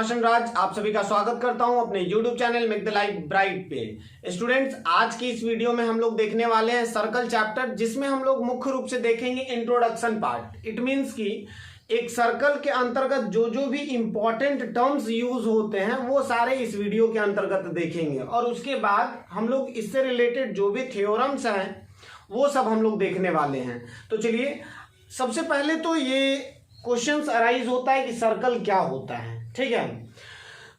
रोशन राज आप सभी का स्वागत करता हूं अपने YouTube channel make the life bright पे। स्टूडेंट्स, आज की इस वीडियो में हम लोग देखने वाले हैं सर्कल चैप्टर, जिसमें हम लोग मुख्य रूप से देखेंगे इंट्रोडक्शन पार्ट। इट मींस कि एक सर्कल के अंतर्गत जो जो भी इंपॉर्टेंट टर्म्स यूज होते हैं वो सारे इस वीडियो के अंतर्गत देखेंगे, और उसके बाद हम लोग इससे रिलेटेड जो भी थ्योरम्स हैं वो सब हम लोग देखने वाले हैं। तो चलिए, सबसे पहले तो ये क्वेश्चंस अराइज होता है कि सर्कल क्या होता है। ठीक है,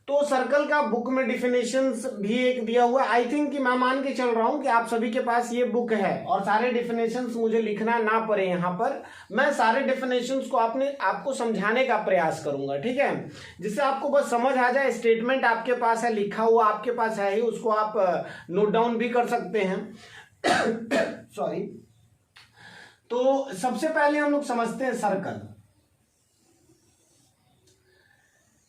तो सर्कल का बुक में डिफिनेशंस भी एक दिया हुआ है। आई थिंक कि मैं मान के चल रहा हूं कि आप सभी के पास ये बुक है और सारे डिफिनेशंस मुझे लिखना ना पड़े। यहाँ पर मैं सारे डिफिनेशंस को आपको समझाने का प्रयास करूंगा, ठीक है, जिससे आपको बस समझ आ जाए। स्टेटमेंट आपके पास है, लिखा हुआ आपके पास है ही, उसको आप नोट डाउन भी कर सकते हैं। सॉरी। तो सबसे पहले हम लोग समझते हैं सर्कल।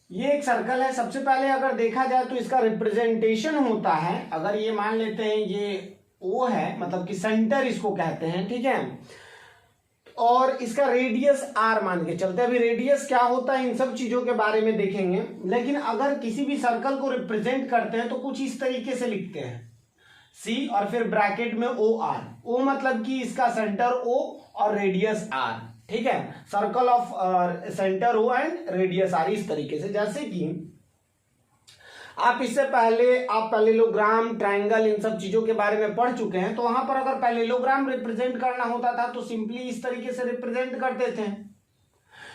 ये एक सर्कल है। सबसे पहले अगर देखा जाए तो इसका रिप्रेजेंटेशन होता है, अगर ये मान लेते हैं ये O है, मतलब कि सेंटर इसको कहते हैं, ठीक है, और इसका रेडियस R मान के चलते हैं। अभी रेडियस क्या होता है इन सब चीजों के बारे में देखेंगे, लेकिन अगर किसी भी सर्कल को रिप्रेजेंट करते हैं तो कुछ इस तरीके से लिखते हैं, C और फिर ब्रैकेट में OR। O मतलब कि इसका सेंटर O और रेडियस R, ठीक है, circle of centre O and radius R, इस तरीके से। जैसे कि आप इससे पहले आप पैरेललोग्राम, ट्रायंगल, इन सब चीजों के बारे में पढ़ चुके हैं। तो वहां पर अगर पैरेललोग्राम रिप्रेजेंट करना होता था तो सिंपली इस तरीके से रिप्रेजेंट करते थे।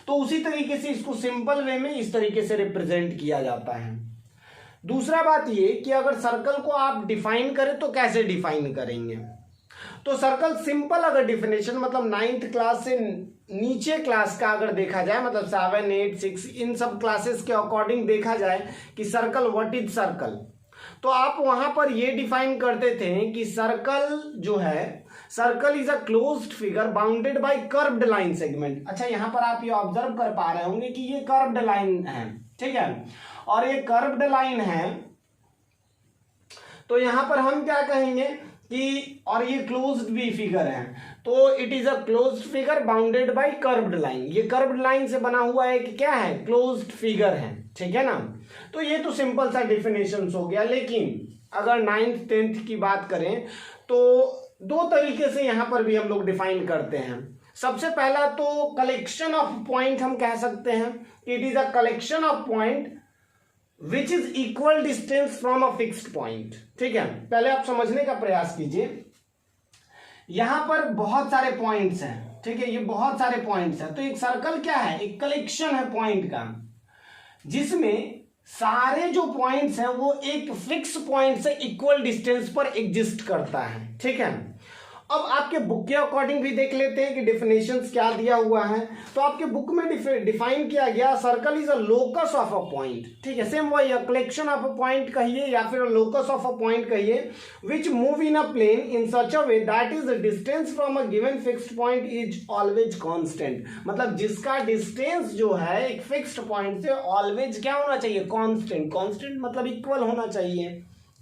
तो उसी तरीके से इसको सिंपल वे में इस तरीके से रिप्रेजेंट किया जाता है। दूसरा बात ये कि अगर सर्कल को आप डिफाइन करें तो कैसे डिफाइन करेंगे। तो सर्कल सिंपल अगर डिफिनेशन, मतलब 9th क्लास से नीचे क्लास का अगर देखा जाए, मतलब 7, 8, 6 इन सब क्लासेस के अकॉर्डिंग देखा जाए कि सर्कल व्हाट इज सर्कल, तो आप वहां पर ये डिफाइन करते थे कि सर्कल जो है, circle is a closed figure bounded by curved line segment. अच्छा, यहां पर आप ये ऑब्जर्व कर पा रहे होंगे कि ये कर्व्ड लाइन है, ठीक है, और ये कर्व्ड लाइन है तो यहां पर हम क्या कहेंगे कि, और ये क्लोज्ड भी फिगर है, तो it is a closed figure bounded by curved line. ये कर्व्ड लाइन से बना हुआ है कि क्या है, क्लोज्ड फिगर है, ठीक है ना। तो ये तो सिंपल सा डिफिनेशन हो गया। लेकिन अगर 9th 10th की बात करें तो दो तरीके से यहां पर भी हम लोग डिफाइन करते हैं। सबसे पहला तो कलेक्शन ऑफ पॉइंट हम कह सकते हैं, it is a collection of point which is equal distance from a fixed point. ठीक है, पहले आप समझने का प्रयास कीजिए। यहां पर बहुत सारे पॉइंट्स हैं, ठीक है, ये बहुत सारे पॉइंट्स हैं। तो एक सर्कल क्या है, एक कलेक्शन है पॉइंट का, जिसमें सारे जो पॉइंट्स हैं वो एक फिक्स पॉइंट से इक्वल डिस्टेंस पर एग्जिस्ट करता है, ठीक है। अब आपके बुक के अकॉर्डिंग भी देख लेते हैं कि डिफिनेशंस क्या दिया हुआ है। तो आपके बुक में डिफाइन किया गया, circle is a locus of a point, ठीक है, सेम वही, कलेक्शन ऑफ अ पॉइंट कहिए या फिर लोकस ऑफ अ पॉइंट कहिए, which move in a plane in such a way that is distance from a given fixed point is always constant. मतलब जिसका distance जो है एक फिक्स्ड पॉइंट से ऑलवेज क्या होना चाहिए, कांस्टेंट। कांस्टेंट मतलब इक्वल होना चाहिए,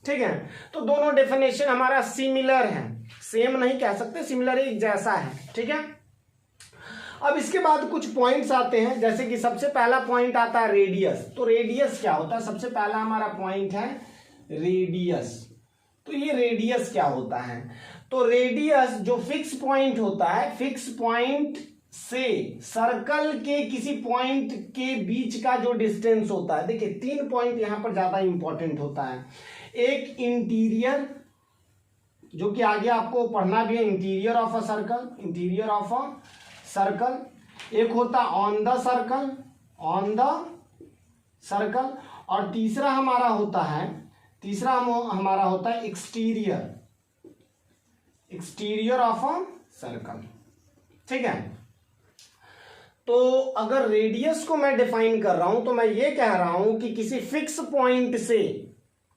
ठीक है। तो दोनों डेफिनेशन हमारा सिमिलर है, सेम नहीं कह सकते, सिमिलर एक जैसा है, ठीक है। अब इसके बाद कुछ पॉइंट्स आते हैं, जैसे कि सबसे पहला पॉइंट आता है रेडियस। तो रेडियस क्या होता है, सबसे पहला हमारा पॉइंट है रेडियस। तो ये रेडियस क्या होता है, तो रेडियस जो फिक्स पॉइंट होता है, फिक्स पॉइंट से सर्कल के किसी पॉइंट के बीच का जो डिस्टेंस होता है। देखिए 3 पॉइंट यहां पर ज्यादा इंपॉर्टेंट होता है। एक इंटीरियर, जो कि आगे आपको पढ़ना भी है, interior of a circle, interior of a circle. एक होता on the circle, on the circle, और तीसरा हमारा होता है exterior, exterior of a circle, ठीक है। तो अगर रेडियस को मैं डिफाइन कर रहा हूं तो मैं ये कह रहा हूं कि किसी फिक्स पॉइंट से,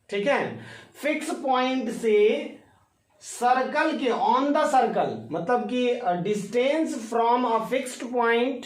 ठीक है, फिक्स पॉइंट से सर्कल के, ऑन द सर्कल मतलब कि distance from a fixed point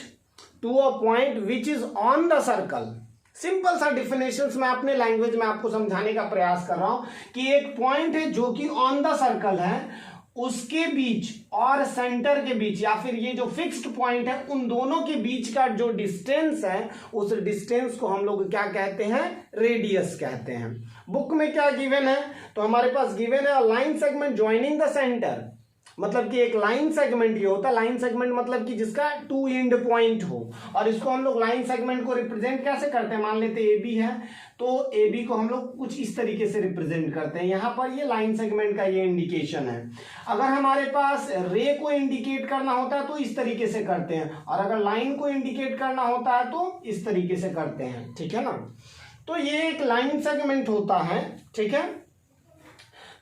to a point which is on the circle. Simple सा डिफिनेशंस मैं अपने लैंग्वेज में आपको समझाने का प्रयास कर रहा हूं कि एक पॉइंट है जो कि ऑन द सर्कल है, उसके बीच और सेंटर के बीच या फिर ये जो फिक्स्ड पॉइंट है उन दोनों के बीच का जो डिस्टेंस है उस डिस्टेंस को हम लोग क्या कहते हैं, रेडियस कहते हैं। बुक में क्या गिवन है, तो हमारे पास गिवन है line segment joining the centre, मतलब कि एक लाइन सेगमेंट ये होता है, लाइन सेगमेंट मतलब कि जिसका टू एंड पॉइंट हो, और इसको हम लोग लाइन सेगमेंट को रिप्रेजेंट कैसे करते हैं, मान लेते ए बी है तो ए बी को हम लोग कुछ इस तरीके से रिप्रेजेंट करते हैं। यहाँ पर ये लाइन सेगमेंट का ये इंडिकेशन है। अगर हमारे पास रे को इंडिकेट करना होता है तो इस तरीके से करते हैं, और अगर लाइन को इंडिकेट करना होता है तो इस तरीके से करते हैं, ठीक है ना। तो ये एक लाइन सेगमेंट होता है, ठीक है।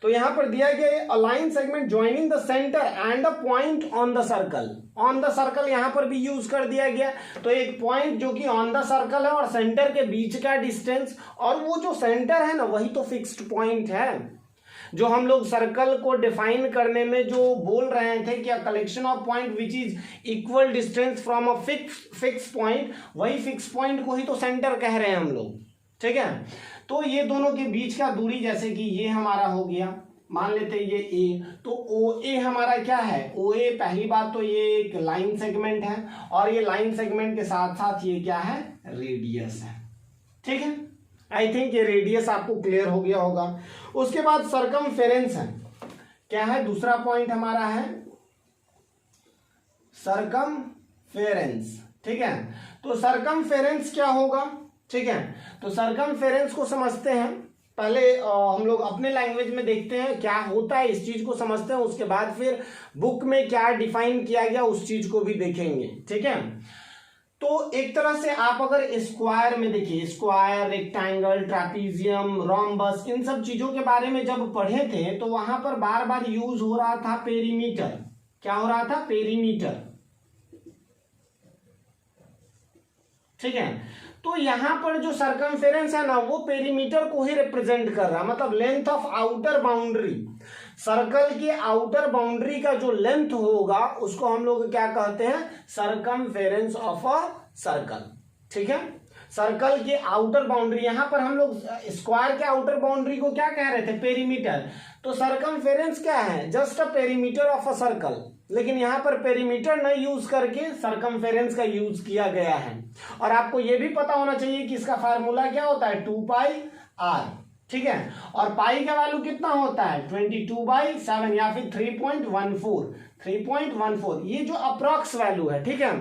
तो यहां पर दिया गया अ line segment joining the centre and a point on the circle. On the circle यहां पर भी यूज कर दिया गया, तो एक पॉइंट जो कि ऑन द सर्कल है और सेंटर के बीच का डिस्टेंस, और वो जो सेंटर है ना वही तो फिक्स्ड पॉइंट है। जो हम लोग सर्कल को डिफाइन करने में जो बोल रहे थे कि collection of point which is equal distance from a fix point, वही फिक्स पॉइंट को ही तो सेंटर कह रहे हैं हम लोग, ठीक है। तो ये दोनों के बीच का दूरी, जैसे कि ये हमारा हो गया, मान लेते हैं ये ए, तो ओ ए हमारा क्या है, ओ ए पहली बात तो ये एक लाइन सेगमेंट है, और ये लाइन सेगमेंट के साथ साथ ये क्या है, रेडियस है, ठीक है। आई थिंक ये रेडियस आपको क्लियर हो गया होगा। उसके बाद सरकमफेरेंस है, क्या है, दूसरा पॉइंट हमारा है सरकमफेरेंस, ठीक है। तो सरकमफेरेंस क्या होगा, ठीक है। तो सरकमफेरेंस को समझते हैं पहले, हम लोग अपने लैंग्वेज में देखते हैं क्या होता है, इस चीज को समझते हैं, उसके बाद फिर बुक में क्या डिफाइन किया गया उस चीज को भी देखेंगे, ठीक है। तो एक तरह से आप अगर स्क्वायर में देखिए, स्क्वायर, रेक्टेंगल, ट्रापीजियम, रोम्बस, इन सब चीजों के बारे में जब पढ़े थे तो वहां पर बार बार यूज हो रहा था पेरीमीटर। क्या हो रहा था, पेरीमीटर, ठीक है। तो यहां पर जो सरकमफेरेंस है ना वो पेरीमीटर को ही रिप्रेजेंट कर रहा है, मतलब length of outer boundary, circle की आउटर बाउंड्री का जो लेंथ होगा उसको हम लोग क्या कहते हैं, सरकमफेरेंस ऑफ अ सर्कल, ठीक है। सर्कल की आउटर बाउंड्री, यहां पर हम लोग स्क्वायर के आउटर बाउंड्री को क्या कह रहे थे, पेरीमीटर। तो सरकमफेरेंस क्या है, just a perimeter of a circle, लेकिन यहां पर पेरीमीटर न यूज करके सरकमफेरेंस का यूज किया गया है। और आपको यह भी पता होना चाहिए कि इसका फार्मूला क्या होता है, 2πr, ठीक है। और पाई का वैल्यू कितना होता है, 22/7 या फिर 3.14, ये जो अप्रॉक्स वैल्यू है, ठीक है।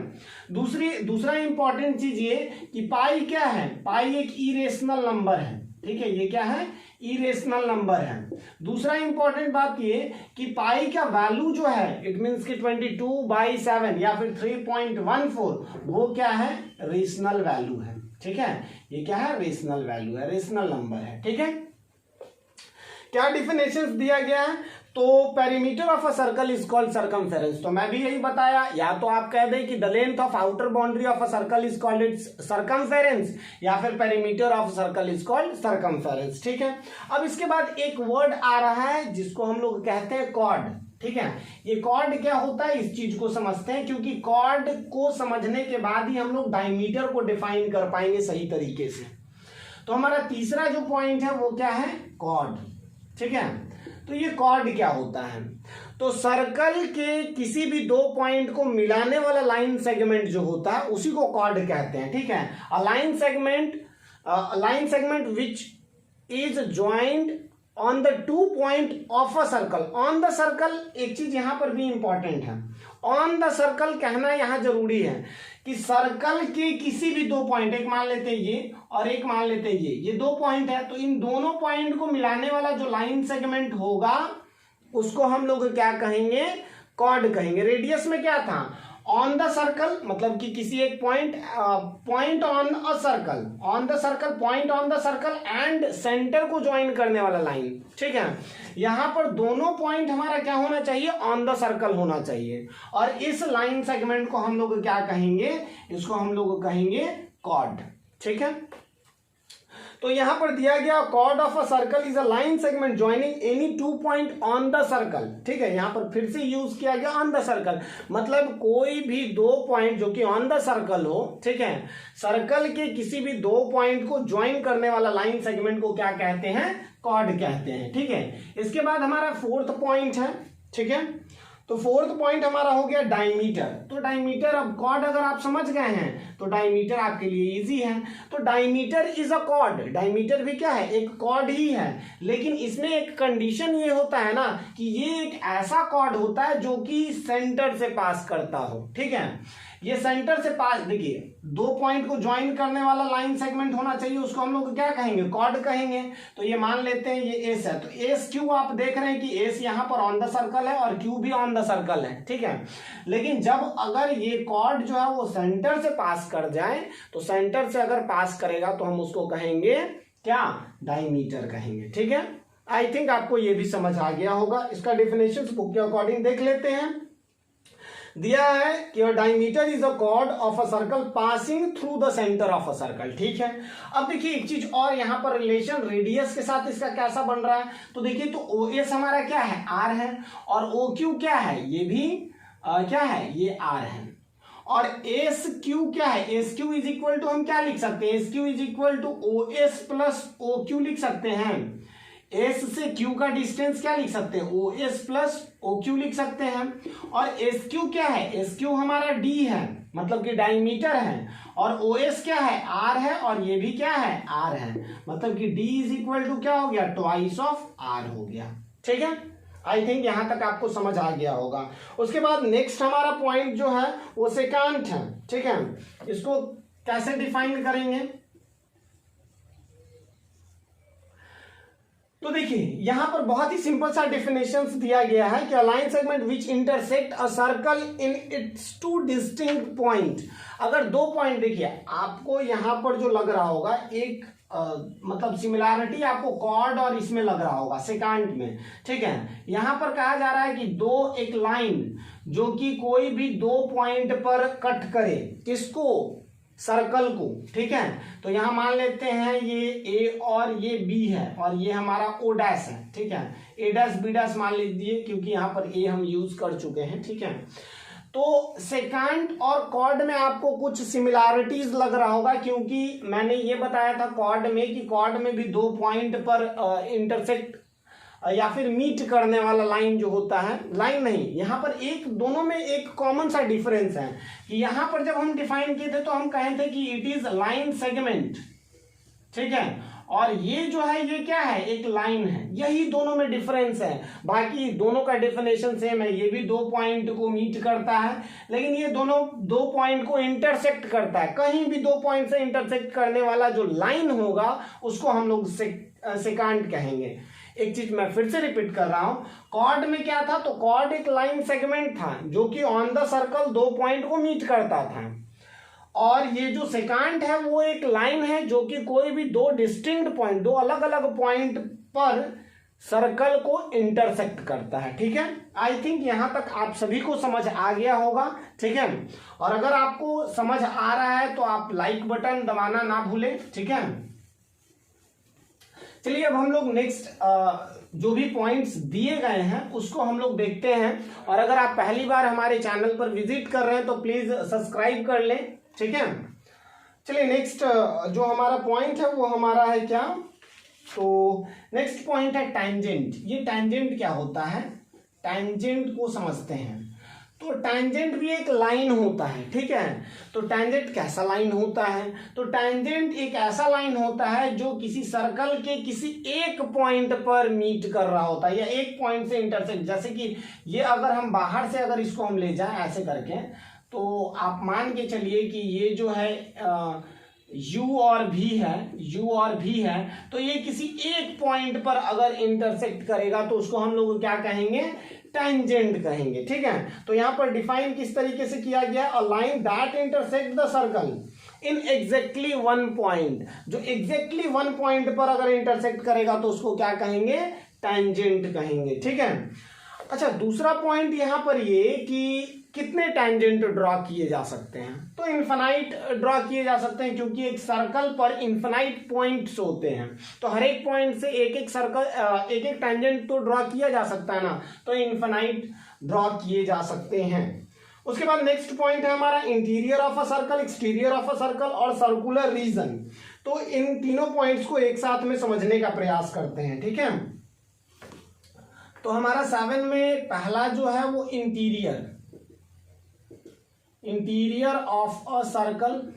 दूसरा इंपॉर्टेंट चीज ये कि पाई क्या है, पाई एक इरेशनल नंबर है, ठीक है, ये क्या है, इरेशनल नंबर है। दूसरा इंपॉर्टेंट बात ये कि पाई का वैल्यू जो है, इट मींस कि 22/7 या फिर 3.14, वो क्या है, रेशनल वैल्यू है, ठीक है। ये क्या है, रेशनल वैल्यू है, रेशनल नंबर है, ठीक है। क्या डिफिनेशन दिया गया है, तो perimeter of a circle is called circumference. तो मैं भी यही बताया, या तो आप कह दें कि the length of outer boundary of a circle is called its circumference, या फिर perimeter of circle is called circumference, ठीक है। अब इसके बाद एक वर्ड आ रहा है जिसको हम लोग कहते हैं कॉर्ड, ठीक है। ये कॉर्ड क्या होता है, इस चीज को समझते हैं, क्योंकि कॉर्ड को समझने के बाद ही हम लोग डायमीटर को डिफाइन कर पाएंगे सही तरीके से। तो हमारा तीसरा जो पॉइंट है वो क्या है, कॉर्ड, ठीक है। तो ये कॉर्ड क्या होता है, तो सर्कल के किसी भी दो पॉइंट को मिलाने वाला लाइन सेगमेंट जो होता है उसी को कॉर्ड कहते हैं, ठीक है। अ line segment which is joint on the 2 point of a circle. On the circle, एक चीज यहां पर भी इंपॉर्टेंट है, ऑन द सर्कल कहना यहां जरूरी है कि सर्कल के किसी भी दो पॉइंट, एक मान लेते हैं ये और एक मान लेते हैं ये दो पॉइंट है, तो इन दोनों पॉइंट को मिलाने वाला जो लाइन सेगमेंट होगा उसको हम लोग क्या कहेंगे, कॉर्ड कहेंगे। रेडियस में क्या था, ऑन द सर्कल, मतलब कि किसी एक point on a circle, on the circle, point on the circle and centre को ज्वाइन करने वाला लाइन, ठीक है। यहां पर दोनों पॉइंट हमारा क्या होना चाहिए, ऑन द सर्कल होना चाहिए, और इस लाइन सेगमेंट को हम लोग क्या कहेंगे, इसको हम लोग कहेंगे कॉर्ड, ठीक है। तो यहां पर दिया गया chord of a circle is a line segment joining any 2 point on the circle, ठीक है। यहां पर फिर से यूज किया गया ऑन द सर्कल, मतलब कोई भी दो पॉइंट जो कि ऑन द सर्कल हो, ठीक है, सर्कल के किसी भी दो पॉइंट को ज्वाइन करने वाला लाइन सेगमेंट को क्या कहते हैं, कॉर्ड कहते हैं, ठीक है। इसके बाद हमारा फोर्थ पॉइंट है, ठीक है। तो फोर्थ पॉइंट हमारा हो गया डायमीटर। तो डायमीटर, अब कॉर्ड अगर आप समझ गए हैं तो डायमीटर आपके लिए इजी है। तो diameter is a cord, diameter भी क्या है, एक कॉर्ड ही है, लेकिन इसमें एक कंडीशन ये होता है ना कि ये एक ऐसा कॉर्ड होता है जो कि सेंटर से पास करता हो, ठीक है। ये सेंटर से पास, देखिए दो पॉइंट को ज्वाइन करने वाला लाइन सेगमेंट होना चाहिए, उसको हम लोग क्या कहेंगे, कॉर्ड कहेंगे। तो ये मान लेते हैं ये एस है, तो एस क्यू आप देख रहे हैं कि एस यहाँ पर ऑन द सर्कल है और क्यू भी ऑन द सर्कल है, ठीक है। लेकिन जब अगर ये कॉर्ड जो है वो सेंटर से पास कर जाए, तो सेंटर से अगर पास करेगा तो हम उसको कहेंगे क्या, डायमीटर कहेंगे, ठीक है। आई थिंक आपको ये भी समझ आ गया होगा। इसका डेफिनेशन बुक के अकॉर्डिंग देख लेते हैं। दिया है कि diameter is a cord of a circle passing through the centre of a circle, ठीक है। अब देखिए एक चीज और, यहाँ पर रिलेशन रेडियस के साथ इसका कैसा बन रहा है, तो देखिए तो ओ एस हमारा क्या है, आर है, और ओ क्यू क्या है, ये भी क्या है, ये आर है, और एस क्यू क्या है, S Q is equal to हम क्या लिख सकते हैं, S Q is equal to O S plus O Q लिख सकते हैं। एस से क्यू का डिस्टेंस क्या लिख सकते हैं, O S plus O Q लिख सकते हैं। और एस क्यू क्या है, एस क्यू हमारा डी है, मतलब कि डायमीटर है, और ओ एस क्या है, आर है, और ये भी क्या है, आर है, मतलब कि डी इज इक्वल टू क्या हो गया, ट्वाइस ऑफ आर हो गया, ठीक है। आई थिंक यहां तक आपको समझ आ गया होगा। उसके बाद नेक्स्ट हमारा पॉइंट जो है वो सेकांट है, ठीक है। इसको कैसे डिफाइन करेंगे, तो देखिए यहां पर बहुत ही सिंपल सा डेफिनेशंस दिया गया है कि अ line segment which intersect a circle in its two distinct point. अगर दो पॉइंट, देखिए आपको यहां पर जो लग रहा होगा एक मतलब सिमिलैरिटी आपको कॉर्ड और इसमें लग रहा होगा सेकांट में, ठीक है। यहां पर कहा जा रहा है कि दो एक लाइन जो कि कोई भी दो पॉइंट पर कट करे, किसको, सर्कल को, ठीक है। तो यहां मान लेते हैं ये ए और ये बी है, और ये हमारा ओ डैश है, ठीक है। ए डैश बी डैश मान लीजिए, क्योंकि यहां पर ए हम यूज कर चुके हैं, ठीक है। तो सेकांट और कॉर्ड में आपको कुछ सिमिलैरिटीज लग रहा होगा, क्योंकि मैंने ये बताया था कॉर्ड में कि कॉर्ड में भी दो पॉइंट पर इंटरसेक्ट या फिर मीट करने वाला लाइन जो होता है, लाइन नहीं, यहाँ पर एक दोनों में एक कॉमन सा डिफरेंस है कि यहाँ पर जब हम डिफाइन किए थे तो हम कहे थे कि इट इज लाइन सेगमेंट, ठीक है, और ये जो है ये क्या है, एक लाइन है। यही दोनों में डिफरेंस है, बाकी दोनों का डेफिनेशन सेम है। ये भी दो पॉइंट को मीट करता है, लेकिन ये दोनों दो पॉइंट को इंटरसेक्ट करता है। कहीं भी दो पॉइंट से इंटरसेक्ट करने वाला जो लाइन होगा उसको हम लोग सेकांट कहेंगे। एक चीज मैं फिर से रिपीट कर रहा हूं, कॉर्ड में क्या था, तो कॉर्ड एक लाइन सेगमेंट था जो कि ऑन द सर्कल दो पॉइंट को मीट करता था, और ये जो सेकांट है वो एक लाइन है जो कि कोई भी दो डिस्टिंक्ट पॉइंट, दो अलग अलग पॉइंट पर सर्कल को इंटरसेक्ट करता है, ठीक है। आई थिंक यहां तक आप सभी को समझ आ गया होगा, ठीक है। और अगर आपको समझ आ रहा है तो आप लाइक बटन दबाना ना भूलें, ठीक है। चलिए अब हम लोग नेक्स्ट जो भी पॉइंट्स दिए गए हैं उसको हम लोग देखते हैं। और अगर आप पहली बार हमारे चैनल पर विजिट कर रहे हैं तो प्लीज सब्सक्राइब कर लें, ठीक है। चलिए नेक्स्ट जो हमारा पॉइंट है वो हमारा है क्या, तो नेक्स्ट पॉइंट है टैंजेंट। ये टैंजेंट क्या होता है, टैंजेंट को समझते हैं। तो टैंजेंट भी एक लाइन होता है, ठीक है। तो टैंजेंट कैसा लाइन होता है, तो टैंजेंट एक ऐसा लाइन होता है जो किसी सर्कल के किसी एक पॉइंट पर मीट कर रहा होता है, या एक पॉइंट से इंटरसेक्ट। जैसे कि ये अगर हम बाहर से अगर इसको हम ले जाएं ऐसे करके, तो आप मान के चलिए कि ये जो है U और V है, U और V है, तो ये किसी एक पॉइंट पर अगर इंटरसेक्ट करेगा तो उसको हम लोग क्या कहेंगे, टैंजेंट कहेंगे, ठीक है। तो यहां पर डिफाइन किस तरीके से किया गया, a line that intersect the circle in exactly one point. जो एग्जैक्टली वन पॉइंट पर अगर इंटरसेक्ट करेगा तो उसको क्या कहेंगे, टैंजेंट कहेंगे, ठीक है। अच्छा, दूसरा पॉइंट यहां पर ये कि कितने टैंजेंट ड्रॉ किए जा सकते हैं, तो इन्फिनाइट ड्रॉ किए जा सकते हैं, क्योंकि एक सर्कल पर इन्फिनाइट पॉइंट्स होते हैं। तो हर एक पॉइंट से एक एक सर्कल एक एक टैंजेंट तो ड्रॉ किया जा सकता है ना, तो इन्फिनाइट ड्रॉ किए जा सकते हैं। उसके बाद नेक्स्ट पॉइंट है हमारा interior of a circle, exterior of a circle और सर्कुलर रीजन। तो इन तीनों पॉइंट्स को एक साथ में समझने का प्रयास करते हैं, ठीक है। तो हमारा 7 में पहला जो है वो इंटीरियर ऑफ अ सर्कल,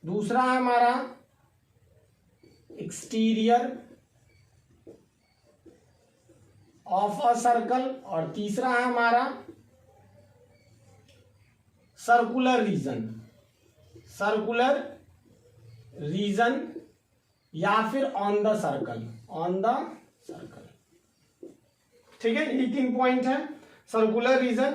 दूसरा है हमारा एक्सटीरियर ऑफ अ सर्कल, और तीसरा है हमारा सर्कुलर रीजन या फिर ऑन द सर्कल। ठीक है, ये 3 पॉइंट है। सर्कुलर रीजन,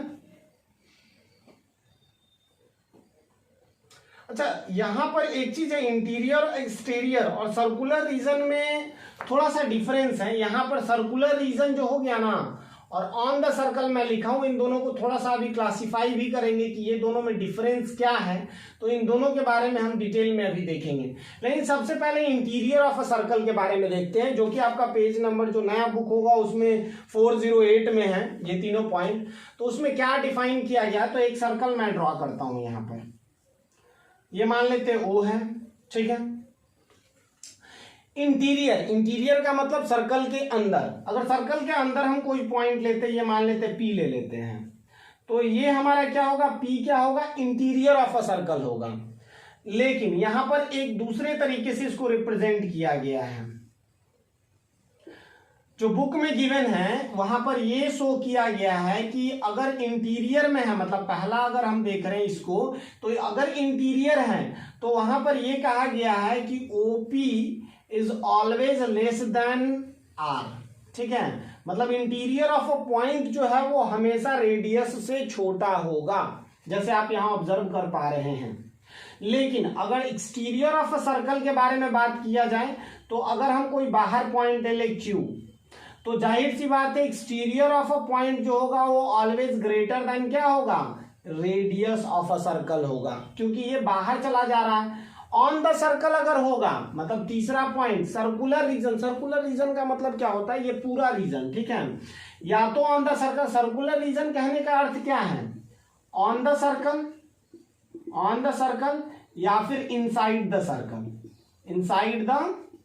अच्छा यहां पर एक चीज है, इंटीरियर एक्सटीरियर और सर्कुलर रीजन में थोड़ा सा डिफरेंस है। यहां पर सर्कुलर रीजन जो हो गया ना, और ऑन द सर्कल मैं लिखा हूं, इन दोनों को थोड़ा सा अभी क्लासिफाई भी करेंगे कि ये दोनों में डिफरेंस क्या है, तो इन दोनों के बारे में हम डिटेल में अभी देखेंगे। लेकिन सबसे पहले इंटीरियर ऑफ अ सर्कल के बारे में देखते हैं, जो कि आपका पेज नंबर जो नया बुक होगा उसमें 408 में है ये तीनों पॉइंट। तो उसमें क्या डिफाइन किया गया, तो एक सर्कल मैं ड्रॉ करता हूं यहां पर, ये मान लेते हैं O है, ठीक है। इंटीरियर का मतलब सर्कल के अंदर, अगर सर्कल के अंदर हम कोई पॉइंट लेते हैं, ये मान लेते हैं P ले लेते हैं, तो ये हमारा क्या होगा, P क्या होगा, इंटीरियर ऑफ अ सर्कल होगा। लेकिन यहां पर एक दूसरे तरीके से इसको रिप्रेजेंट किया गया है, जो बुक में गिवन है वहां पर ये शो किया गया है कि अगर इंटीरियर में है, मतलब पहला अगर हम देख रहे हैं इसको, तो अगर इंटीरियर है तो वहां पर ये कहा गया है कि OP is always less than R, ठीक है। मतलब इंटीरियर ऑफ अ पॉइंट जो है वो हमेशा रेडियस से छोटा होगा, जैसे आप यहां ऑब्जर्व कर पा रहे हैं। लेकिन अगर एक्सटीरियर ऑफ अ सर्कल के बारे में बात किया जाए, तो अगर हम कोई बाहर पॉइंट ले Q, तो जाहिर सी बात है एक्सटीरियर ऑफ अ पॉइंट जो होगा वो ऑलवेज ग्रेटर देन क्या होगा, रेडियस ऑफ अ सर्कल होगा, क्योंकि ये बाहर चला जा रहा है। ऑन द सर्कल अगर होगा, मतलब तीसरा पॉइंट सर्कुलर रीजन का मतलब क्या होता है, ये पूरा रीजन, ठीक है। या तो on the circle, circular region कहने का अर्थ क्या है, ऑन द सर्कल या फिर इनसाइड द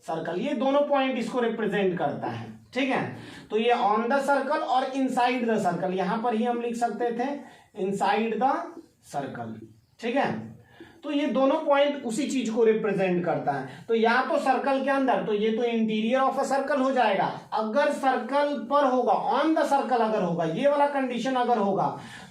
सर्कल, ये दोनों पॉइंट इसको रिप्रेजेंट करता है, ठीक है। तो ये ऑन द सर्कल और इनसाइड द सर्कल, यहां पर ही हम लिख सकते थे इनसाइड द सर्कल, ठीक है। तो ये दोनों पॉइंट उसी चीज को रिप्रेजेंट करता है। तो या तो सर्कल के अंदर, तो ये तो इंटीरियर ऑफ अ सर्कल हो जाएगा। अगर सर्कल पर होगा, ऑन द सर्कल अगर होगा, ये वाला कंडीशन अगर होगा,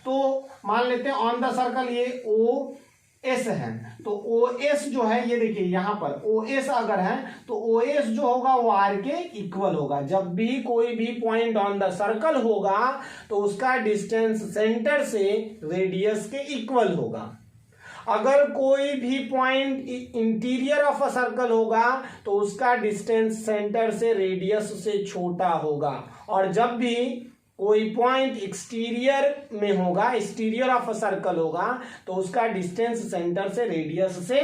तो मान लेते हैं ऑन द सर्कल ये OS है, तो OS जो है ये देखिए यहां पर OS अगर है तो OS जो होगा वो R के इक्वल होगा। जब भी कोई भी पॉइंट ऑन द सर्कल होगा तो उसका डिस्टेंस सेंटर से रेडियस के इक्वल होगा। अगर कोई भी point interior of a circle होगा तो उसका डिस्टेंस सेंटर से रेडियस से छोटा होगा। और जब भी कोई पॉइंट एक्सटीरियर में होगा, एक्सटीरियर ऑफ अ सर्कल होगा, तो उसका डिस्टेंस सेंटर से रेडियस से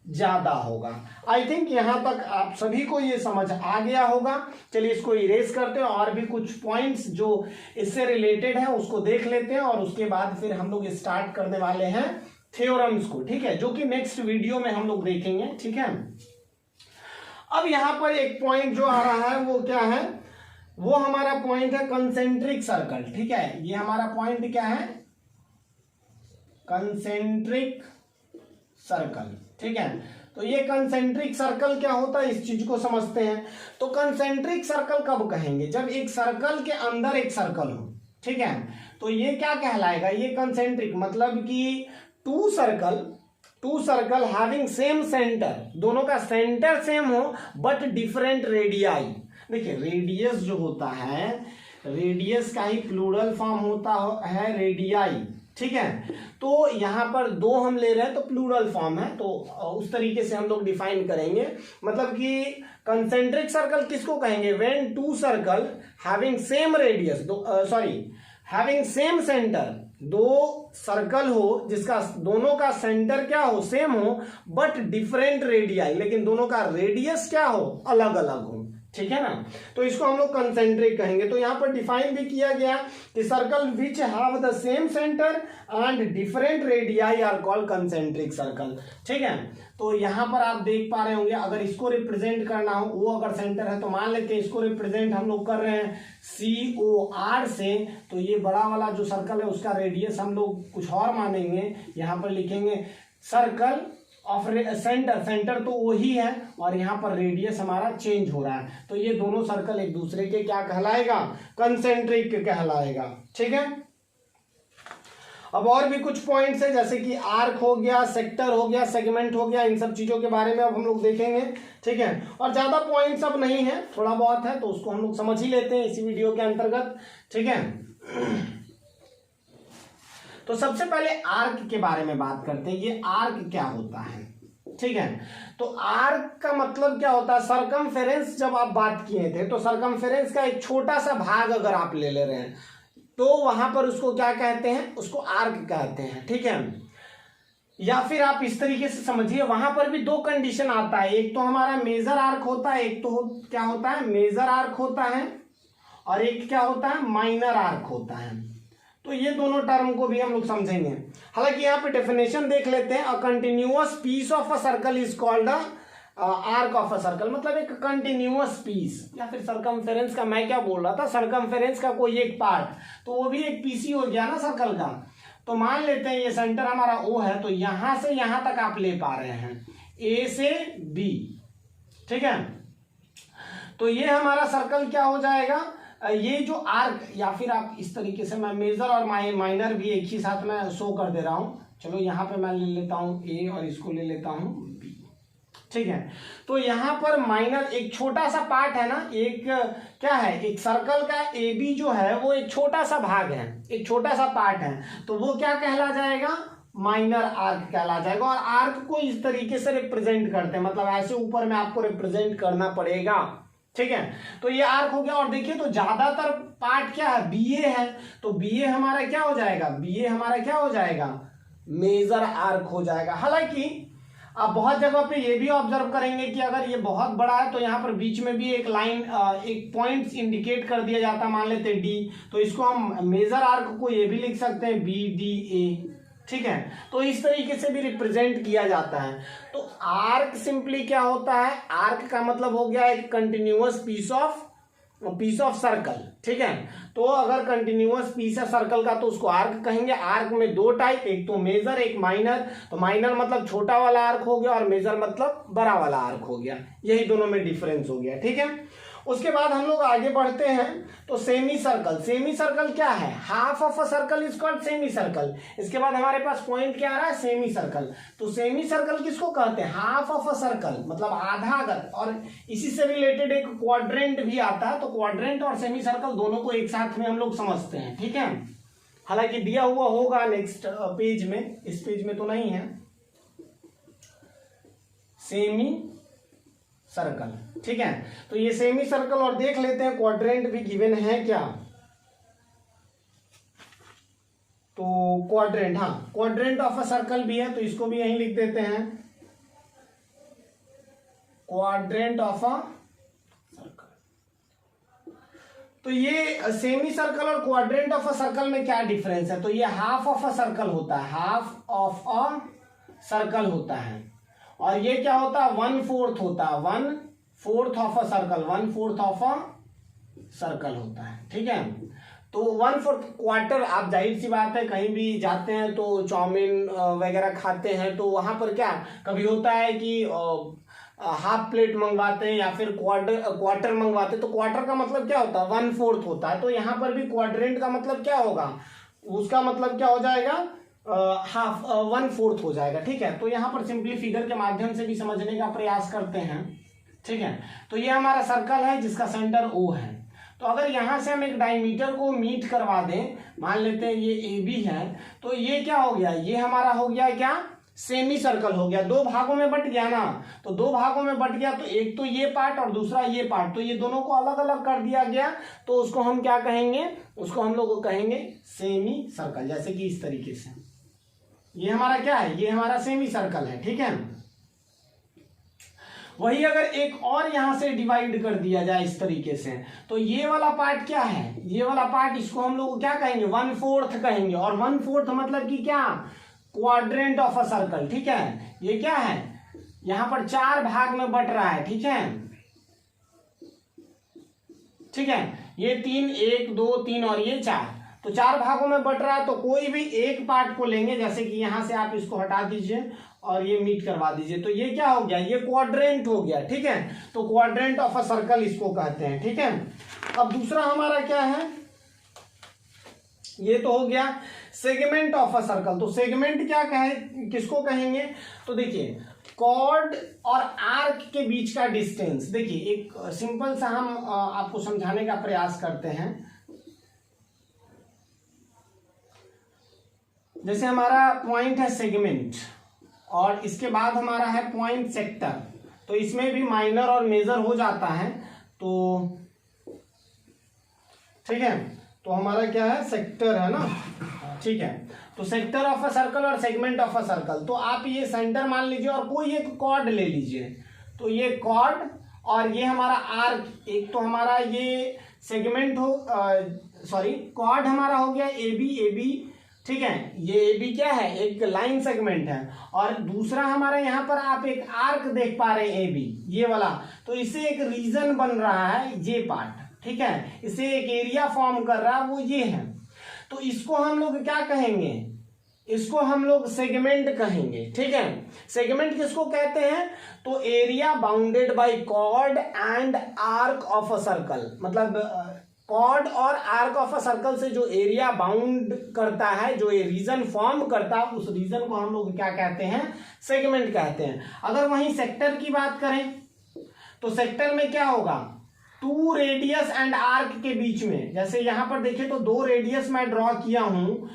ज्यादा होगा। आई थिंक यहां तक आप सभी को ये समझ आ गया होगा। चलिए इसको इरेज करते हैं और भी कुछ पॉइंट्स जो इससे रिलेटेड है उसको देख लेते हैं, और उसके बाद फिर हम लोग स्टार्ट करने वाले हैं थ्योरम्स को, ठीक है, जो कि नेक्स्ट वीडियो में हम लोग देखेंगे, ठीक है। अब यहां पर एक पॉइंट जो आ रहा है वो क्या है, वो हमारा पॉइंट है कंसेंट्रिक सर्कल, ठीक है। ये हमारा पॉइंट क्या है, कंसेंट्रिक सर्कल, ठीक है। तो ये कंसेंट्रिक सर्कल क्या होता है इस चीज को समझते हैं। तो कंसेंट्रिक सर्कल कब कहेंगे, जब एक सर्कल के अंदर एक सर्कल हो, ठीक है। तो ये क्या कहलाएगा, ये कंसेंट्रिक मतलब कि two circle having same centre, दोनों का सेंटर सेम हो बट डिफरेंट रेडियाई। देखिए रेडियस जो होता है, रेडियस का ही प्लूरल फॉर्म होता है रेडियाई, ठीक है। तो यहां पर दो हम ले रहे हैं तो प्लूरल फॉर्म है, तो उस तरीके से हम लोग डिफाइन करेंगे। मतलब कि कंसेंट्रिक सर्कल किसको कहेंगे, when two circle having same radius, having same centre, दो सर्कल हो जिसका दोनों का सेंटर क्या हो, सेम हो बट डिफरेंट रेडियाई, लेकिन दोनों का रेडियस क्या हो, अलग अलग हो, ठीक है ना। तो इसको हम लोग कंसेंट्रिक कहेंगे। तो यहाँ पर डिफाइन भी किया गया कि circle which have the same centre and different radii are called concentric circle. ठीक है, तो यहाँ पर आप देख पा रहे होंगे, अगर इसको रिप्रेजेंट करना हो, वो अगर सेंटर है तो मान लेते हैं इसको रिप्रेजेंट हम लोग कर रहे हैं COR से, तो ये बड़ा वाला जो सर्कल है उसका रेडियस हम लोग कुछ और मानेंगे, यहाँ पर लिखेंगे सर्कल ऑफ सेंटर, सेंटर तो वही है और यहाँ पर रेडियस हमारा चेंज हो रहा है। तो ये दोनों सर्कल एक दूसरे के क्या कहलाएगा, कंसेंट्रिक कहलाएगा। ठीक है, अब और भी कुछ पॉइंट्स है जैसे कि आर्क हो गया, सेक्टर हो गया, सेगमेंट हो गया, इन सब चीजों के बारे में अब हम लोग देखेंगे। ठीक है, और ज्यादा पॉइंट्स अब नहीं है, थोड़ा बहुत है तो उसको हम लोग समझ ही लेते हैं इसी वीडियो के अंतर्गत। ठीक है, तो सबसे पहले आर्क के बारे में बात करते हैं, ये आर्क क्या होता है। ठीक है, तो आर्क का मतलब क्या होता है, सरकमफेरेंस जब आप बात किए थे तो सरकमफेरेंस का एक छोटा सा भाग अगर आप ले रहे हैं तो वहां पर उसको क्या कहते हैं, उसको आर्क कहते हैं। ठीक है, या फिर आप इस तरीके से समझिए, वहां पर भी दो कंडीशन आता है, एक तो हमारा मेजर आर्क होता है, एक तो क्या होता है, मेजर आर्क होता है, और एक क्या होता है, माइनर आर्क होता है। तो ये दोनों टर्म को भी हम लोग समझेंगे। हालांकि यहाँ पे डेफिनेशन देख लेते हैं, a continuous piece of a circle is called a arc of a circle, मतलब एक कंटिन्यूअस पीस, या फिर सरकमफेरेंस का मैं क्या बोल रहा था, सरकमफेरेंस का कोई एक पार्ट, तो वो भी एक पीस ही हो गया ना सर्कल का। तो मान लेते हैं ये सेंटर हमारा O है, तो यहां से यहां तक आप ले पा रहे हैं, A से B। ठीक है, तो ये हमारा सर्कल क्या हो जाएगा, ये जो आर्क, या फिर आप इस तरीके से, मैं मेजर और माइनर भी एक ही साथ में शो कर दे रहा हूं। चलो यहाँ पे मैं ले लेता हूं A और इसको ले लेता हूं B। ठीक है, तो यहाँ पर माइनर एक छोटा सा पार्ट है ना, एक क्या है, एक सर्कल का AB जो है वो एक छोटा सा भाग है, एक छोटा सा पार्ट है, तो वो क्या कहला जाएगा, माइनर आर्क कहला जाएगा। और आर्क को इस तरीके से रिप्रेजेंट करते हैं, मतलब ऐसे ऊपर में आपको रिप्रेजेंट करना पड़ेगा। ठीक है, तो ये आर्क हो गया। और देखिए तो ज्यादातर पार्ट क्या है, BA है, तो BA हमारा क्या हो जाएगा, BA हमारा क्या हो जाएगा, मेजर आर्क हो जाएगा। हालांकि आप बहुत जगह पे ये भी ऑब्जर्व करेंगे कि अगर ये बहुत बड़ा है तो यहाँ पर बीच में भी एक लाइन, एक पॉइंट इंडिकेट कर दिया जाता है, मान लेते हैं D, तो इसको हम मेजर आर्क को ये भी लिख सकते हैं BDA। ठीक है, तो इस तरीके से भी रिप्रेजेंट किया जाता है। तो आर्क सिंपली क्या होता है, आर्क का मतलब हो गया एक कंटिन्यूअस पीस ऑफ सर्कल। ठीक है, तो अगर कंटिन्यूअस पीस है सर्कल का तो उसको आर्क कहेंगे। आर्क में दो टाइप, एक तो मेजर, एक माइनर। तो माइनर मतलब छोटा वाला आर्क हो गया और मेजर मतलब बड़ा वाला आर्क हो गया, यही दोनों में डिफरेंस हो गया। ठीक है, उसके बाद हम लोग आगे बढ़ते हैं तो सेमी सर्कल। सेमी सर्कल क्या है, half of a circle is called semi circle. इसके बाद हमारे पास पॉइंट क्या आ रहा है, सेमी सर्कल। तो सेमी सर्कल किसको कहते हैं, हाफ ऑफ अ सर्कल, मतलब आधा अगर, और इसी से रिलेटेड एक क्वाड्रेंट भी आता है। तो क्वाड्रेंट और सेमी सर्कल दोनों को एक साथ में हम लोग समझते हैं। ठीक है, हालांकि दिया हुआ होगा नेक्स्ट पेज में, इस पेज में तो नहीं है, सेमी सर्कल। ठीक है, तो ये सेमी सर्कल, और देख लेते हैं क्वाड्रेंट भी गिवन है क्या। तो क्वाड्रेंट, हाँ, क्वाड्रेंट ऑफ अ सर्कल भी है, तो इसको भी यहीं लिख देते हैं, क्वाड्रेंट ऑफ अ सर्कल। तो ये सेमी सर्कल और क्वाड्रेंट ऑफ अ सर्कल में क्या डिफरेंस है, तो ये हाफ ऑफ अ सर्कल होता है, हाफ ऑफ अ सर्कल होता है, और ये क्या होता है, 1/4 होता है, 1/4 of a circle, 1/4 of a circle होता है। ठीक है, तो 1/4 क्वार्टर, आप जाहिर सी बात है कहीं भी जाते हैं तो चाउमीन वगैरह खाते हैं, तो वहां पर क्या कभी होता है कि हाफ प्लेट मंगवाते हैं या फिर क्वार्टर मंगवाते हैं। तो क्वार्टर का मतलब क्या होता है, 1/4 होता है। तो यहाँ पर भी क्वाड्रेंट का मतलब क्या होगा, उसका मतलब क्या हो जाएगा, हाफ 1/4 हो जाएगा। ठीक है, तो यहाँ पर सिंपली फिगर के माध्यम से भी समझने का प्रयास करते हैं। ठीक है, तो ये हमारा सर्कल है जिसका सेंटर O है। तो अगर यहां से हम एक डायमीटर को मीट करवा दें, मान लेते हैं ये AB है, तो ये क्या हो गया, ये हमारा हो गया क्या, सेमी सर्कल हो गया। दो भागों में बट गया ना, तो दो भागों में बट गया, तो एक तो ये पार्ट और दूसरा ये पार्ट, तो ये दोनों को अलग अलग कर दिया गया, तो उसको हम क्या कहेंगे, उसको हम लोग कहेंगे सेमी सर्कल। जैसे कि इस तरीके से ये हमारा क्या है, ये हमारा सेमी सर्कल है। ठीक है, वही अगर एक और यहां से डिवाइड कर दिया जाए इस तरीके से, तो ये वाला पार्ट क्या है, ये वाला पार्ट इसको हम लोग क्या कहेंगे, 1/4 कहेंगे। और 1/4 मतलब कि क्या, क्वाड्रेंट ऑफ अ सर्कल। ठीक है, ये क्या है, यहां पर 4 भाग में बट रहा है। ठीक है, ठीक है, ये 3, 1 2 3 और ये 4, तो 4 भागों में बट रहा है। तो कोई भी एक पार्ट को लेंगे, जैसे कि यहां से आप इसको हटा दीजिए और ये मीट करवा दीजिए, तो ये क्या हो गया, ये क्वाड्रेंट हो गया। ठीक है, तो क्वाड्रेंट ऑफ अ सर्कल इसको कहते हैं। ठीक है, अब दूसरा हमारा क्या है, ये तो हो गया सेगमेंट ऑफ अ सर्कल। तो सेगमेंट क्या कहे, किसको कहेंगे, तो देखिए कॉर्ड और आर्क के बीच का डिस्टेंस। देखिए एक सिंपल सा हम आपको समझाने का प्रयास करते हैं। जैसे हमारा पॉइंट है सेगमेंट और इसके बाद हमारा है पॉइंट सेक्टर, तो इसमें भी माइनर और मेजर हो जाता है। तो ठीक है, तो हमारा क्या है, सेक्टर है ना। ठीक है, तो सेक्टर ऑफ अ सर्कल और सेगमेंट ऑफ अ सर्कल, तो आप ये सेंटर मान लीजिए और कोई एक कॉर्ड ले लीजिए। तो ये कॉर्ड और ये हमारा आर्क, एक तो हमारा ये सेगमेंट हो, सॉरी कॉर्ड हमारा हो गया ए बी। ठीक है, ये ए बी क्या है, एक लाइन सेगमेंट है। और दूसरा हमारा यहाँ पर आप एक आर्क देख पा रहे हैं ए बी, ये वाला, तो इससे एक रीजन बन रहा है ये पार्ट। ठीक है, इसे एक एरिया फॉर्म कर रहा है, वो ये है। तो इसको हम लोग क्या कहेंगे, इसको हम लोग सेगमेंट कहेंगे। ठीक है, सेगमेंट किसको कहते हैं, तो area bounded by chord and arc of a circle. मतलब कॉर्ड और आर्क ऑफ अ सर्कल से जो एरिया बाउंड करता है, जो ये रीजन फॉर्म करता है, उस रीजन को हम लोग क्या कहते हैं, सेगमेंट कहते हैं। अगर वहीं सेक्टर की बात करें तो सेक्टर में क्या होगा, 2 रेडियस एंड आर्क के बीच में, जैसे यहां पर देखिए तो 2 रेडियस मैं ड्रॉ किया हूं,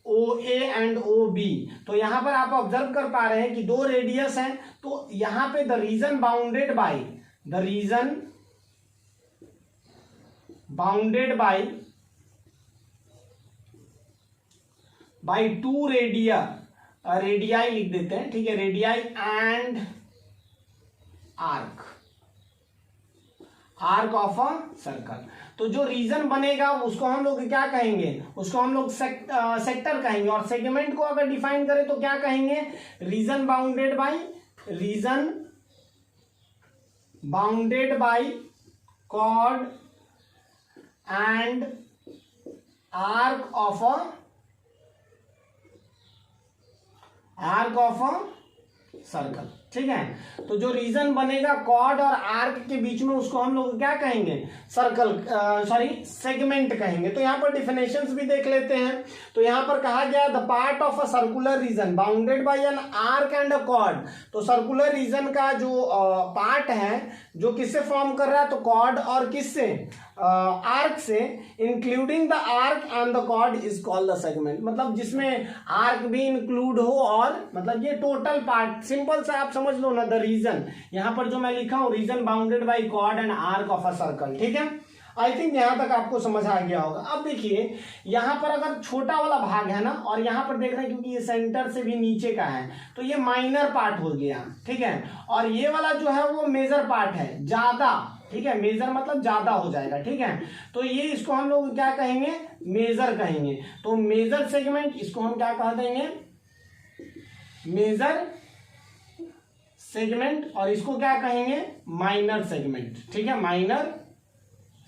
ओ ए एंड ओ बी। तो यहां पर आप ऑब्जर्व कर पा रहे हैं कि 2 रेडियस है, तो यहां पे the reason bounded bye 2 radii लिख देते हैं। ठीक है, radii and arc of a circle. तो जो रीजन बनेगा उसको हम लोग क्या कहेंगे, उसको हम लोग सेक्टर कहेंगे। और सेगमेंट को अगर डिफाइन करें तो क्या कहेंगे, region bounded by chord and arc of a circle. ठीक है, तो जो रीजन बनेगा कॉर्ड और आर्क के बीच में, उसको हम लोग क्या कहेंगे, सेगमेंट कहेंगे। तो यहाँ पर डिफिनेशंस भी देख लेते हैं। तो यहाँ पर कहा गया the part of a circular region bounded bye an arc and a cord. तो सर्कुलर रीजन का जो पार्ट है, जो किससे फॉर्म कर रहा है, तो कॉर्ड और किससे, आर्क से, including the arc and the chord is called the segment. मतलब जिसमें आर्क भी इंक्लूड हो, और मतलब ये टोटल पार्ट, सिंपल सा आप समझ लो ना, द रीजन, यहां पर जो मैं लिखा हूं, region bounded by chord and arc of a circle. ठीक है, आई थिंक यहां तक आपको समझ आ गया होगा। अब देखिए यहां पर अगर छोटा वाला भाग है ना, और यहां पर देख रहे हैं क्योंकि ये सेंटर से भी नीचे का है, तो ये माइनर पार्ट हो गया। ठीक है, और ये वाला जो है वो मेजर पार्ट है, ज्यादा। ठीक है, मेजर मतलब ज्यादा हो जाएगा। ठीक है, तो ये इसको हम लोग क्या कहेंगे, मेजर कहेंगे। तो मेजर सेगमेंट, इसको हम क्या कह देंगे, मेजर सेगमेंट। और इसको क्या कहेंगे, माइनर सेगमेंट। ठीक है, माइनर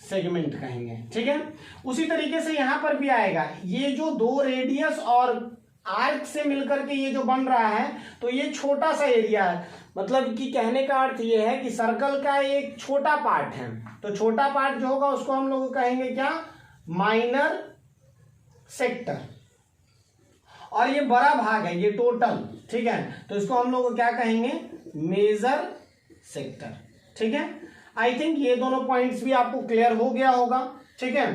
सेगमेंट कहेंगे। ठीक है, उसी तरीके से यहां पर भी आएगा, ये जो 2 रेडियस और आर्क से मिलकर के ये जो बन रहा है, तो ये छोटा सा एरिया है। मतलब कि कहने का अर्थ ये है कि सर्कल का एक छोटा पार्ट है, तो छोटा पार्ट जो होगा उसको हम लोग कहेंगे क्या, माइनर सेक्टर। और ये बड़ा भाग है, ये टोटल। ठीक है, तो इसको हम लोग क्या कहेंगे, मेजर सेक्टर। ठीक है, आई थिंक ये दोनों पॉइंट्स भी आपको क्लियर हो गया होगा। ठीक है,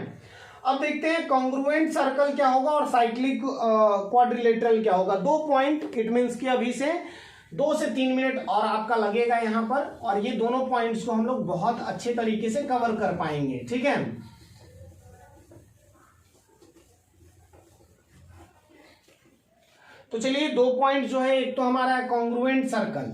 अब देखते हैं कॉन्ग्रुएंट सर्कल क्या होगा और साइक्लिक क्वाड्रिलेटरल क्या होगा। 2 पॉइंट, इट मीन्स कि अभी से 2 से 3 मिनट और आपका लगेगा यहां पर, और ये दोनों पॉइंट्स को हम लोग बहुत अच्छे तरीके से कवर कर पाएंगे। ठीक है, तो चलिए 2 पॉइंट जो है, एक तो हमारा कॉन्ग्रुएंट सर्कल,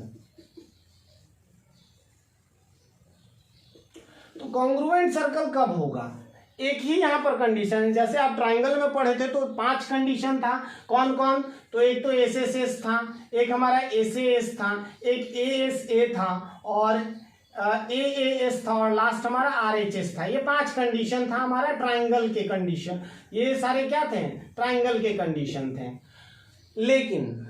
कॉन्ग्रुएंट सर्कल कब होगा? एक ही यहाँ पर कंडीशन है, जैसे आप ट्राइंगल में पढ़े थे तो 5 कंडीशन था, कौन कौन? तो एक तो एस एस एस था, एक हमारा एस ए एस था, एक ए एस ए था, और ए ए एस था, और लास्ट हमारा आर एच एस था। ये 5 कंडीशन था हमारा ट्राइंगल के कंडीशन। ये सारे क्या थे? ट्राइंगल के कंडीशन थे। लेकिन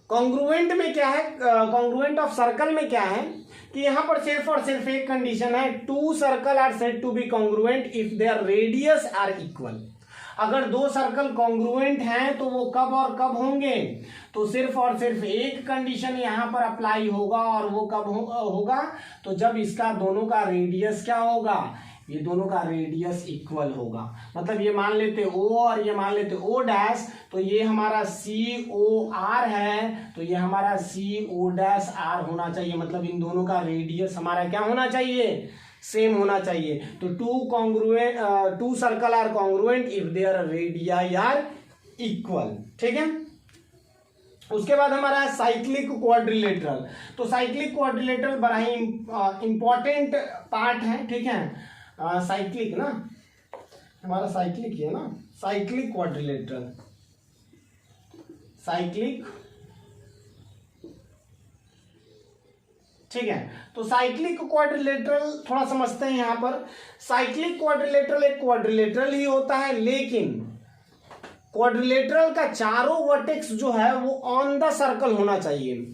कॉन्ग्रुएंट में क्या है? कॉन्ग्रुएंट ऑफ सर्कल में क्या है कि यहाँ पर सिर्फ और सिर्फ एक कंडीशन है, 2 circle are said to be congruent if their radius are equal. अगर 2 सर्कल कॉन्ग्रुएंट हैं तो वो कब और कब होंगे? तो सिर्फ और सिर्फ एक कंडीशन यहाँ पर अप्लाई होगा, और वो कब होगा? तो जब इसका दोनों का रेडियस क्या होगा? ये दोनों का रेडियस इक्वल होगा। मतलब ये मान लेते O और ये मान लेते O डैश, तो ये हमारा COR है, तो ये हमारा CO डैश R होना चाहिए। मतलब इन दोनों का रेडियस हमारा क्या होना चाहिए? सेम होना चाहिए। तो 2 circle are congruent if their radii are equal. ठीक है। उसके बाद हमारा साइक्लिक क्वाड्रिलेटरल। तो साइक्लिक क्वाड्रिलेटरल बड़ा ही इंपॉर्टेंट पार्ट है। ठीक है। साइक्लिक ना, हमारा साइक्लिक है ना, साइक्लिक क्वाड्रिलेटरल, साइक्लिक। ठीक है। तो साइक्लिक क्वाड्रिलेटरल थोड़ा समझते हैं यहाँ पर। साइक्लिक क्वाड्रिलेटरल एक क्वाड्रिलेटरल ही होता है, लेकिन क्वाड्रिलेटरल का चारों वर्टेक्स जो है वो ऑन द सर्कल होना चाहिए।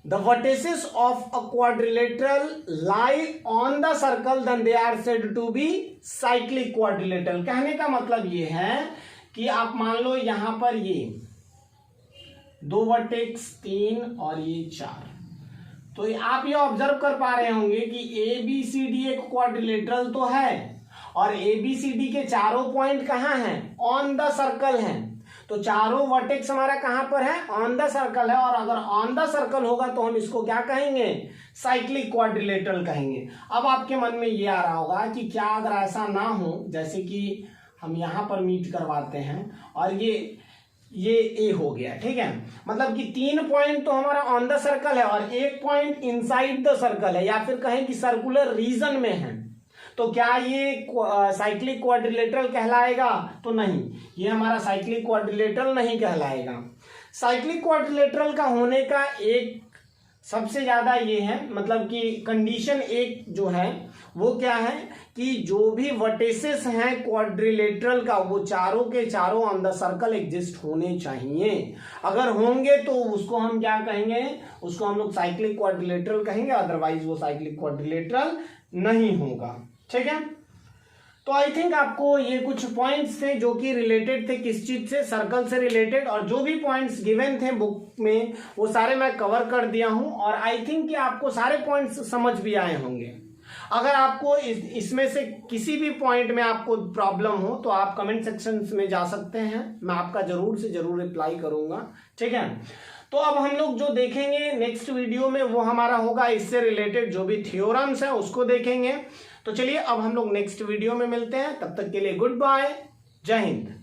The vertices of a quadrilateral lie on the circle, then they are said to be cyclic quadrilateral। कहने का मतलब ये है कि आप मान लो यहां पर ये 2 वर्टेक्स 3 और ये 4, तो आप ये ऑब्जर्व कर पा रहे होंगे कि ए बी सी डी एक क्वाड्रिलेटरल तो है, और ए बी सी डी के चारों पॉइंट कहाँ हैं? ऑन द सर्कल हैं। तो चारों वर्टेक्स हमारा कहां पर है? ऑन द सर्कल है। और अगर ऑन द सर्कल होगा तो हम इसको क्या कहेंगे? साइक्लिक क्वाड्रिलेटरल कहेंगे। अब आपके मन में ये आ रहा होगा कि क्या अगर ऐसा ना हो, जैसे कि हम यहां पर मीट करवाते हैं और ये ए हो गया। ठीक है। मतलब कि 3 पॉइंट तो हमारा ऑन द सर्कल है और 1 पॉइंट इनसाइड द सर्कल है, या फिर कहें कि सर्कुलर रीजन में है, तो क्या ये साइक्लिक क्वाड्रिलेटरल कहलाएगा? तो नहीं, ये हमारा साइक्लिक क्वाड्रिलेटरल नहीं कहलाएगा। साइक्लिक क्वाड्रिलेटरल का होने का एक सबसे ज्यादा ये है, मतलब कि कंडीशन एक जो है वो क्या है कि जो भी वर्टिसेस हैं क्वाड्रिलेटरल का, वो चारों के चारों ऑन द सर्कल एग्जिस्ट होने चाहिए। अगर होंगे तो उसको हम क्या कहेंगे? उसको हम लोग साइक्लिक क्वाड्रिलेटरल कहेंगे, अदरवाइज वो साइक्लिक क्वाड्रिलेटरल नहीं होगा। ठीक है। तो आई थिंक आपको ये कुछ पॉइंट्स थे जो कि रिलेटेड थे किस चीज से? सर्कल से रिलेटेड, और जो भी पॉइंट्स गिवन थे बुक में वो सारे मैं कवर कर दिया हूं, और आई थिंक कि आपको सारे पॉइंट्स समझ भी आए होंगे। अगर आपको इसमें से किसी भी पॉइंट में आपको प्रॉब्लम हो तो आप कमेंट सेक्शन में जा सकते हैं, मैं आपका जरूर से जरूर रिप्लाई करूंगा। ठीक है। तो अब हम लोग जो देखेंगे नेक्स्ट वीडियो में वो हमारा होगा इससे रिलेटेड जो भी थ्योरम्स है उसको देखेंगे। तो चलिए अब हम लोग नेक्स्ट वीडियो में मिलते हैं, तब तक के लिए गुड बाय, जय हिंद।